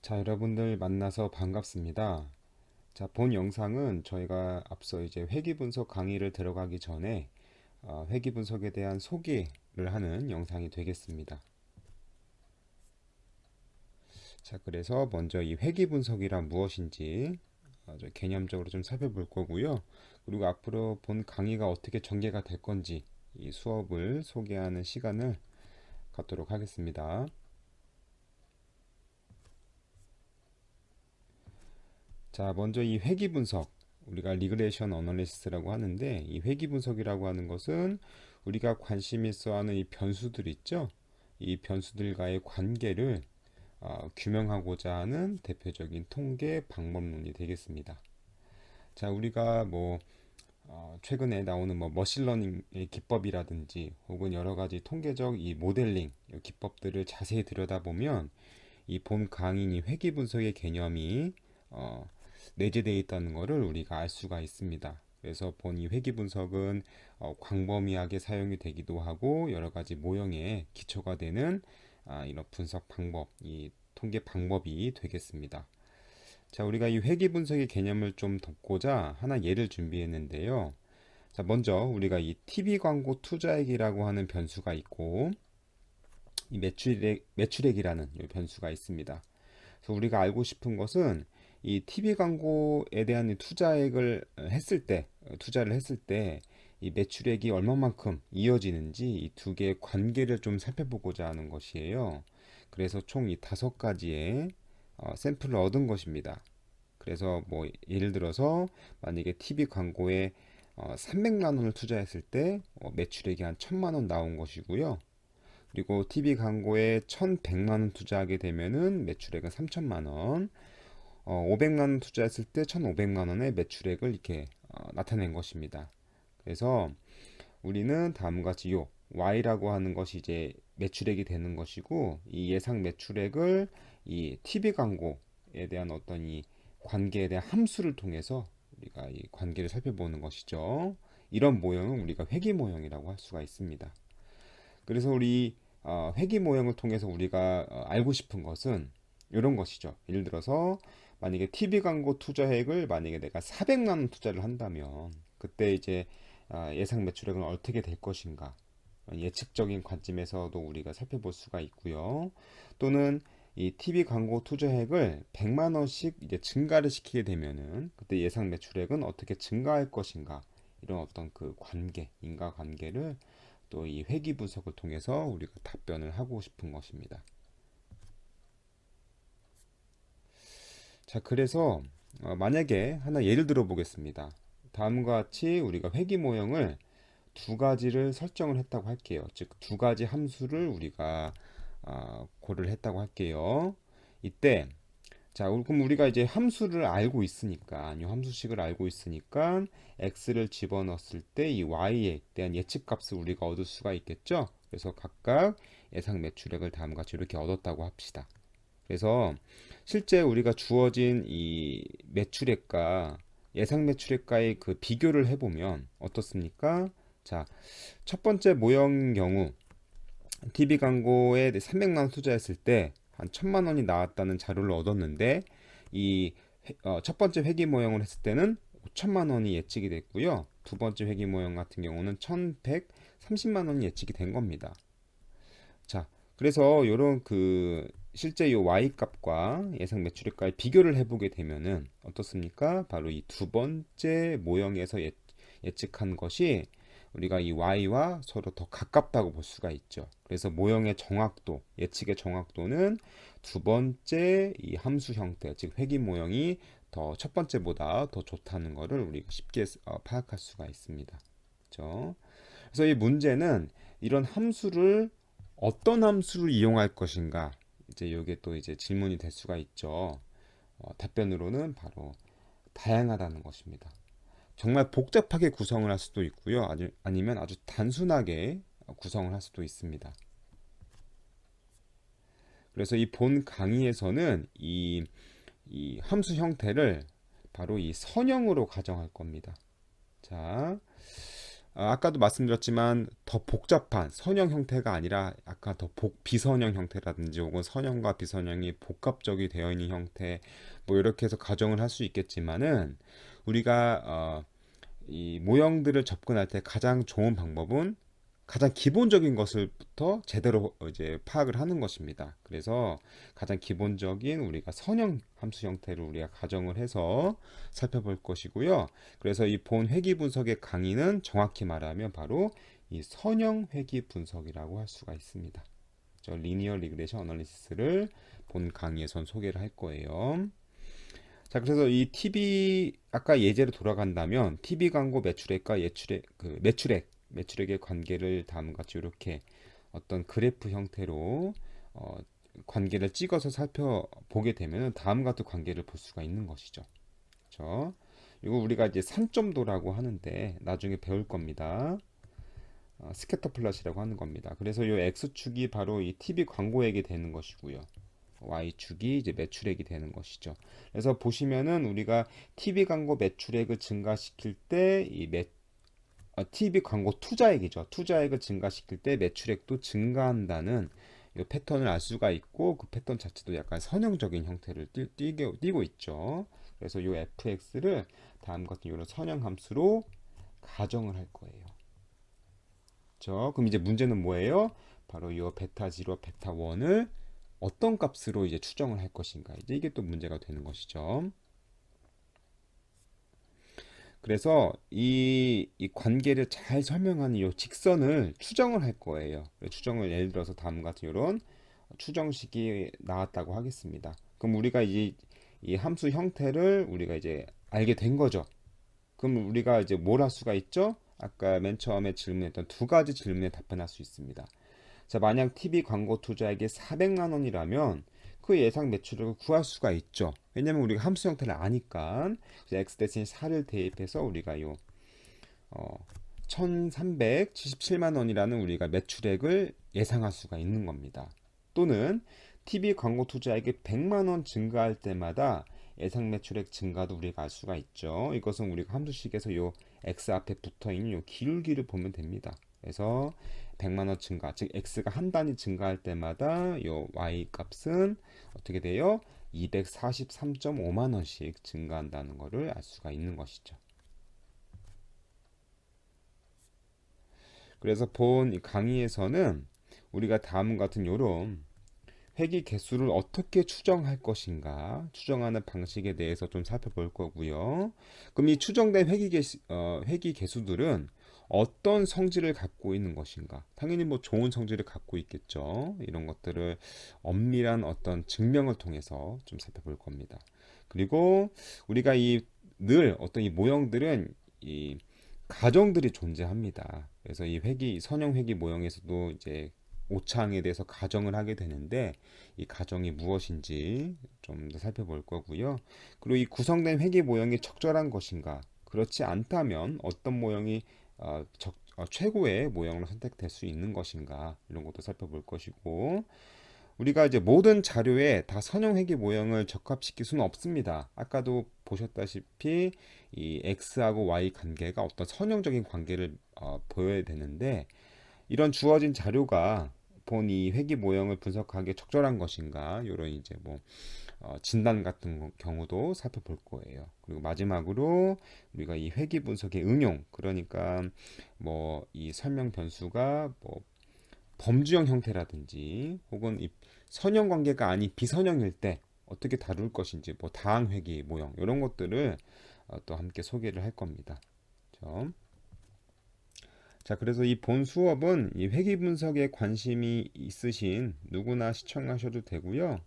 자, 여러분들 만나서 반갑습니다. 자, 본 영상은 저희가 앞서 이제 회귀 분석 강의를 들어가기 전에 회귀 분석에 대한 소개를 하는 영상이 되겠습니다. 자, 그래서 먼저 이 회귀 분석이란 무엇인지 개념적으로 좀 살펴볼 거고요. 그리고 앞으로 본 강의가 어떻게 전개가 될 건지 이 수업을 소개하는 시간을 갖도록 하겠습니다. 자, 먼저 이 회귀 분석, 우리가 리그레이션 어널리시스라고 하는데, 이 회귀 분석이라고 하는 것은 우리가 관심 있어 하는 이 변수들 있죠? 이 변수들과의 관계를 규명하고자 하는 대표적인 통계 방법론이 되겠습니다. 자, 우리가 최근에 나오는 머신러닝의 기법이라든지 혹은 여러 가지 통계적 이 모델링 이 기법들을 자세히 들여다보면 이 본 강의 이 회귀 분석의 개념이 어, 내재되어 있다는 것을 우리가 알 수가 있습니다. 그래서 본 이 회귀 분석은 광범위하게 사용이 되기도 하고 여러 가지 모형의 기초가 되는 이런 분석 방법, 이 통계 방법이 되겠습니다. 자, 우리가 이 회귀 분석의 개념을 좀 돕고자 하나 예를 준비했는데요. 자, 먼저 우리가 이 TV 광고 투자액이라고 하는 변수가 있고 이 매출액이라는 이 변수가 있습니다. 그래서 우리가 알고 싶은 것은 이 TV 광고에 대한 투자액을 했을 때, 투자를 했을 때 이 매출액이 얼마만큼 이어지는지 이 두 개의 관계를 좀 살펴보고자 하는 것이에요. 그래서 총 이 5가지의 샘플을 얻은 것입니다. 그래서 예를 들어서 만약에 TV 광고에 300만 원을 투자했을 때 매출액이 한 1000만 원 나온 것이고요. 그리고 TV 광고에 1100만 원 투자하게 되면은 매출액은 3000만 원, 500만 원 투자했을 때 1500만 원의 매출액을 이렇게 나타낸 것입니다. 그래서 우리는 다음과 같이 요 Y라고 하는 것이 이제 매출액이 되는 것이고 이 예상 매출액을 이 TV 광고에 대한 어떤 이 관계에 대한 함수를 통해서 우리가 이 관계를 살펴보는 것이죠. 이런 모형은 우리가 회귀 모형이라고 할 수가 있습니다. 그래서 우리 회귀 모형을 통해서 우리가 알고 싶은 것은 이런 것이죠. 예를 들어서 만약에 TV 광고 투자액을 만약에 내가 400만 원 투자를 한다면 그때 이제 예상 매출액은 어떻게 될 것인가? 예측적인 관점에서도 우리가 살펴볼 수가 있고요. 또는 이 TV 광고 투자액을 100만 원씩 이제 증가를 시키게 되면은 그때 예상 매출액은 어떻게 증가할 것인가? 이런 어떤 그 관계, 인과관계를 또 이 회귀 분석을 통해서 우리가 답변을 하고 싶은 것입니다. 자, 그래서 만약에 하나 예를 들어 보겠습니다. 다음과 같이 우리가 회귀 모형을 두 가지를 설정을 했다고 할게요. 즉, 두 가지 함수를 우리가 고려를 했다고 할게요. 이때, 자, 그럼 우리가 이제 함수를 알고 있으니까, 이 함수식을 알고 있으니까, x를 집어넣었을 때 이 y에 대한 예측값을 우리가 얻을 수가 있겠죠? 그래서 각각 예상 매출액을 다음과 같이 이렇게 얻었다고 합시다. 그래서 실제 우리가 주어진 이 매출액과 예상 매출액과의 그 비교를 해보면 어떻습니까? 자, 첫 번째 모형 경우 TV 광고에 300만 원 투자했을 때 한 1000만 원이 나왔다는 자료를 얻었는데 이 첫 번째 회귀 모형을 했을 때는 5천만 원이 예측이 됐고요. 두 번째 회귀 모형 같은 경우는 1130만 원이 예측이 된 겁니다. 자, 그래서 이런 그 실제 요 Y 값과 예상 매출액과의 비교를 해보게 되면은 어떻습니까? 바로 이 두 번째 모형에서 예측한 것이 우리가 이 Y와 서로 더 가깝다고 볼 수가 있죠. 그래서 모형의 정확도, 예측의 정확도는 두 번째 이 함수 형태, 즉 회귀 모형이 더 첫 번째보다 더 좋다는 것을 우리가 쉽게 파악할 수가 있습니다. 그렇죠? 그래서 이 문제는 이런 함수를 어떤 함수를 이용할 것인가? 이제 이게 또 이제 질문이 될 수가 있죠. 답변으로는 바로 다양하다는 것입니다. 정말 복잡하게 구성을 할 수도 있고요. 아니면 아주 단순하게 구성을 할 수도 있습니다. 그래서 이 본 강의에서는 이 함수 형태를 바로 이 선형으로 가정할 겁니다. 자, 아까도 말씀드렸지만 더 복잡한 선형 형태가 아니라 약간 더 비선형 형태라든지 혹은 선형과 비선형이 복합적이 되어 있는 형태, 뭐 이렇게 해서 가정을 할 수 있겠지만은 우리가 이 모형들을 접근할 때 가장 좋은 방법은 가장 기본적인 것을부터 제대로 이제 파악을 하는 것입니다. 그래서 가장 기본적인 우리가 선형 함수 형태를 우리가 가정을 해서 살펴볼 것이고요. 그래서 이 본 회귀 분석의 강의는 정확히 말하면 바로 이 선형 회귀 분석이라고 할 수가 있습니다. 저 리니어 리그레션 어널리시스를 본 강의에선 소개를 할 거예요. 자, 그래서 이 TV 아까 예제로 돌아간다면 TV 광고 매출액과 매출액의 관계를 다음과 같이 이렇게 어떤 그래프 형태로 관계를 찍어서 살펴보게 되면 다음과 같은 관계를 볼 수가 있는 것이죠. 그렇죠? 이거 우리가 이제 산점도라고 하는데 나중에 배울 겁니다. 스캐터 플롯이라고 하는 겁니다. 그래서 이 X축이 바로 이 TV 광고액이 되는 것이고요. Y축이 이제 매출액이 되는 것이죠. 그래서 보시면은 우리가 TV 광고 매출액을 증가시킬 때 TV 광고 투자액이죠. 투자액을 증가시킬 때 매출액도 증가한다는 이 패턴을 알 수가 있고 그 패턴 자체도 약간 선형적인 형태를 띠고 있죠. 그래서 이 fx를 다음 같은 이런 선형 함수로 가정을 할 거예요. 그렇죠? 그럼 이제 문제는 뭐예요? 바로 이 베타 0, 베타 1을 어떤 값으로 이제 추정을 할 것인가. 이제 이게 또 문제가 되는 것이죠. 그래서 이 관계를 잘 설명하는 이 직선을 추정을 할 거예요. 추정을 예를 들어서 다음 같은 이런 추정식이 나왔다고 하겠습니다. 그럼 우리가 이제 이 함수 형태를 우리가 이제 알게 된 거죠. 그럼 우리가 이제 뭘 할 수가 있죠? 아까 맨 처음에 질문했던 두 가지 질문에 답변할 수 있습니다. 자, 만약 TV 광고 투자액이 400만 원이라면 그 예상 매출액을 구할 수가 있죠. 왜냐면 우리가 함수 형태를 아니까. x 대신 4를 대입해서 우리가 요 1377만 원이라는 우리가 매출액을 예상할 수가 있는 겁니다. 또는 TV 광고 투자액이 100만 원 증가할 때마다 예상 매출액 증가도 우리가 알 수가 있죠. 이것은 우리가 함수식에서 요 x 앞에 붙어 있는 요 기울기를 보면 됩니다. 그래서 100만 원 증가, 즉 x가 한 단위 증가할 때마다 요 y 값은 어떻게 돼요? 243.5만 원씩 증가한다는 것을 알 수가 있는 것이죠. 그래서 본 강의에서는 우리가 다음 같은 요런 회귀 개수를 어떻게 추정할 것인가, 추정하는 방식에 대해서 좀 살펴볼 거고요. 그럼 이 추정된 회귀 개수들은 어떤 성질을 갖고 있는 것인가? 당연히 뭐 좋은 성질을 갖고 있겠죠. 이런 것들을 엄밀한 어떤 증명을 통해서 좀 살펴볼 겁니다. 그리고 우리가 늘 어떤 이 모형들은 이 가정들이 존재합니다. 그래서 이 선형 회귀 모형에서도 이제 오차항에 대해서 가정을 하게 되는데 이 가정이 무엇인지 좀 더 살펴볼 거고요. 그리고 이 구성된 회귀 모형이 적절한 것인가? 그렇지 않다면 어떤 모형이 최고의 모형으로 선택될 수 있는 것인가? 이런 것도 살펴볼 것이고 우리가 이제 모든 자료에 다 선형 회귀 모형을 적합시킬 수는 없습니다. 아까도 보셨다시피 이 x하고 y 관계가 어떤 선형적인 관계를 보여야 되는데 이런 주어진 자료가 본 이 회귀 모형을 분석하기에 적절한 것인가 이런 이제 뭐 진단 같은 경우도 살펴볼 거예요. 그리고 마지막으로 우리가 이 회귀 분석의 응용, 그러니까 뭐 이 설명 변수가 뭐 범주형 형태라든지 혹은 이 선형 관계가 아닌 비선형일 때 어떻게 다룰 것인지 뭐 다항 회귀 모형 이런 것들을 또 함께 소개를 할 겁니다. 그렇죠? 자, 그래서 이 본 수업은 이 회귀 분석에 관심이 있으신 누구나 시청하셔도 되고요.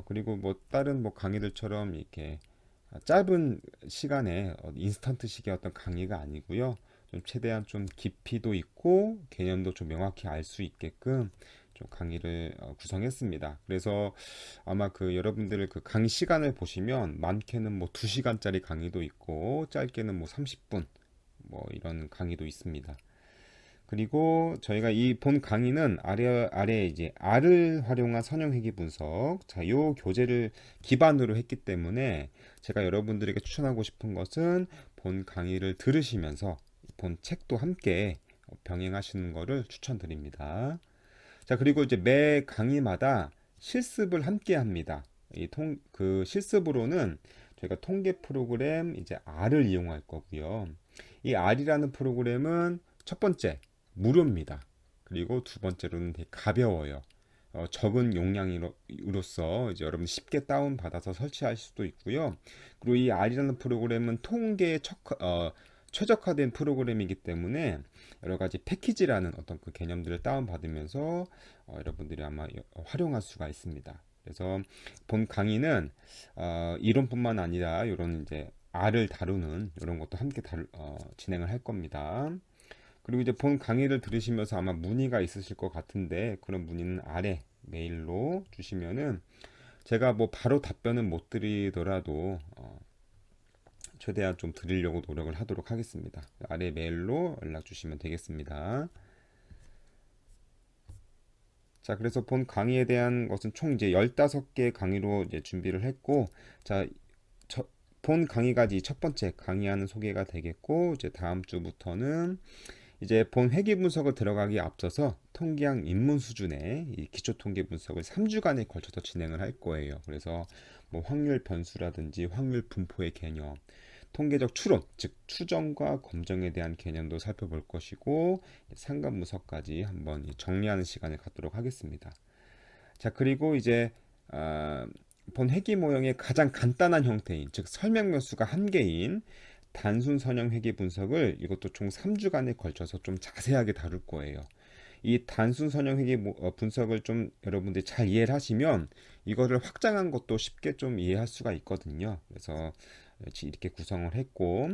그리고 뭐 다른 뭐 강의들처럼 이렇게 짧은 시간에 인스턴트식의 어떤 강의가 아니고요. 좀 최대한 좀 깊이도 있고 개념도 좀 명확히 알 수 있게끔 좀 강의를 구성했습니다. 그래서 아마 그 여러분들 그 강의 시간을 보시면 많게는 뭐 2시간짜리 강의도 있고 짧게는 뭐 30분 뭐 이런 강의도 있습니다. 그리고 저희가 이 본 강의는 아래 이제 R을 활용한 선형회귀 분석, 자, 요 교재를 기반으로 했기 때문에 제가 여러분들에게 추천하고 싶은 것은 본 강의를 들으시면서 본 책도 함께 병행하시는 거를 추천드립니다. 자, 그리고 이제 매 강의마다 실습을 함께 합니다. 그 실습으로는 저희가 통계 프로그램 이제 R을 이용할 거고요. 이 R이라는 프로그램은 첫 번째 무료입니다. 그리고 두 번째로는 되게 가벼워요. 적은 용량으로서 이제 여러분 쉽게 다운 받아서 설치할 수도 있고요. 그리고 이 R이라는 프로그램은 통계에 최적화된 프로그램이기 때문에 여러 가지 패키지라는 어떤 그 개념들을 다운 받으면서 여러분들이 아마 활용할 수가 있습니다. 그래서 본 강의는 이론뿐만 아니라 이런 이제 R을 다루는 이런 것도 함께 진행을 할 겁니다. 그리고 이제 본 강의를 들으시면서 아마 문의가 있으실 것 같은데 그런 문의는 아래 메일로 주시면은 제가 뭐 바로 답변은 못 드리더라도 최대한 좀 드리려고 노력을 하도록 하겠습니다. 아래 메일로 연락 주시면 되겠습니다. 자, 그래서 본 강의에 대한 것은 총 이제 15개 강의로 이제 준비를 했고, 자, 본 강의가 이제 첫 번째 강의하는 소개가 되겠고, 이제 다음 주부터는 이제 본 회계 분석을 들어가기 앞서서 통계학 입문 수준의 이 기초 통계 분석을 3주간에 걸쳐서 진행을 할 거예요. 그래서 뭐 확률 변수라든지 확률 분포의 개념, 통계적 추론, 즉 추정과 검정에 대한 개념도 살펴볼 것이고 상관 분석까지 한번 정리하는 시간을 갖도록 하겠습니다. 자, 그리고 이제 본 회계 모형의 가장 간단한 형태인 즉 설명 묘수가 한 개인 단순 선형 회계 분석을 이것도 총 3주간에 걸쳐서 좀 자세하게 다룰 거예요. 이 단순 선형 회계 분석을 좀 여러분들이 잘 이해를 하시면 이거를 확장한 것도 쉽게 좀 이해할 수가 있거든요. 그래서 이렇게 구성을 했고,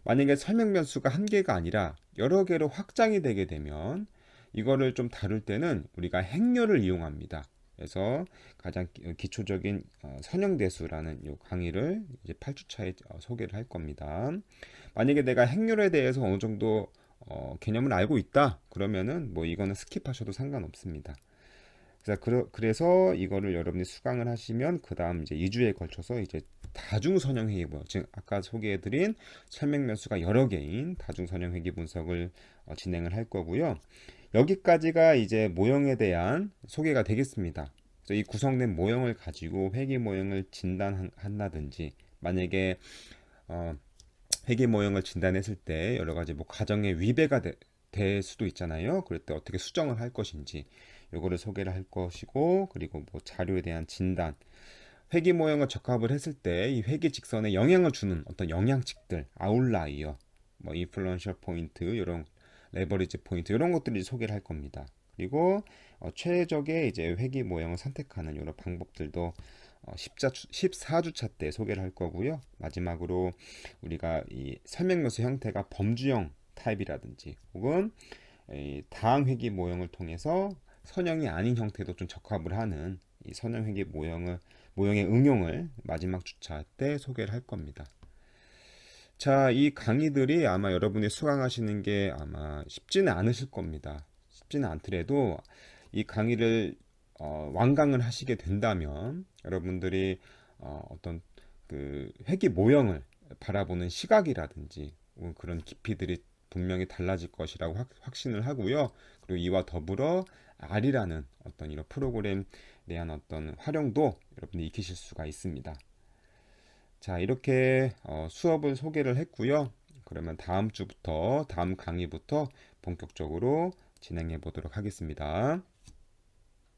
만약에 설명 변수가 한 개가 아니라 여러 개로 확장이 되게 되면 이거를 좀 다룰 때는 우리가 행렬을 이용합니다. 그래서 가장 기초적인 선형대수라는 이 강의를 이제 8주차에 소개를 할 겁니다. 만약에 내가 행렬에 대해서 어느 정도 개념을 알고 있다 그러면은 뭐 이거는 스킵하셔도 상관없습니다. 그래서 이거를 여러분이 수강을 하시면 그 다음 이제 2주에 걸쳐서 이제 다중선형 회계 분석, 즉 아까 소개해드린 설명 변수가 여러 개인 다중선형 회계 분석을 진행을 할 거고요. 여기까지가 이제 모형에 대한 소개가 되겠습니다. 그래서 이 구성된 모형을 가지고 회계 모형을 진단한다든지 만약에 회계 모형을 진단했을 때 여러 가지 뭐 가정의 위배가 될 수도 있잖아요. 그럴 때 어떻게 수정을 할 것인지 요거를 소개를 할 것이고, 그리고 뭐 자료에 대한 진단, 회계 모형을 적합을 했을 때 이 회계 직선에 영향을 주는 어떤 영향칙들, 아웃라이어, 뭐 인플루언셜 포인트, 이런 레버리지 포인트 이런 것들을 소개를 할 겁니다. 그리고 최적의 이제 회계 모형을 선택하는 이런 방법들도 14주차 때 소개를 할 거고요. 마지막으로 우리가 이 설명묘수 형태가 범주형 타입이라든지 혹은 다항 회계 모형을 통해서 선형이 아닌 형태도 좀 적합을 하는 이 선형 회계 모형의 응용을 마지막 주차 때 소개를 할 겁니다. 자, 이 강의들이 아마 여러분이 수강하시는 게 아마 쉽지는 않으실 겁니다. 쉽지는 않더라도 이 강의를 완강을 하시게 된다면 여러분들이 어떤 그 회계 모형을 바라보는 시각이라든지 그런 깊이들이 분명히 달라질 것이라고 확신을 하고요. 그리고 이와 더불어 R이라는 어떤 이런 프로그램에 대한 어떤 활용도 여러분이 익히실 수가 있습니다. 자, 이렇게 수업을 소개를 했고요. 그러면 다음 주부터 다음 강의부터 본격적으로 진행해 보도록 하겠습니다.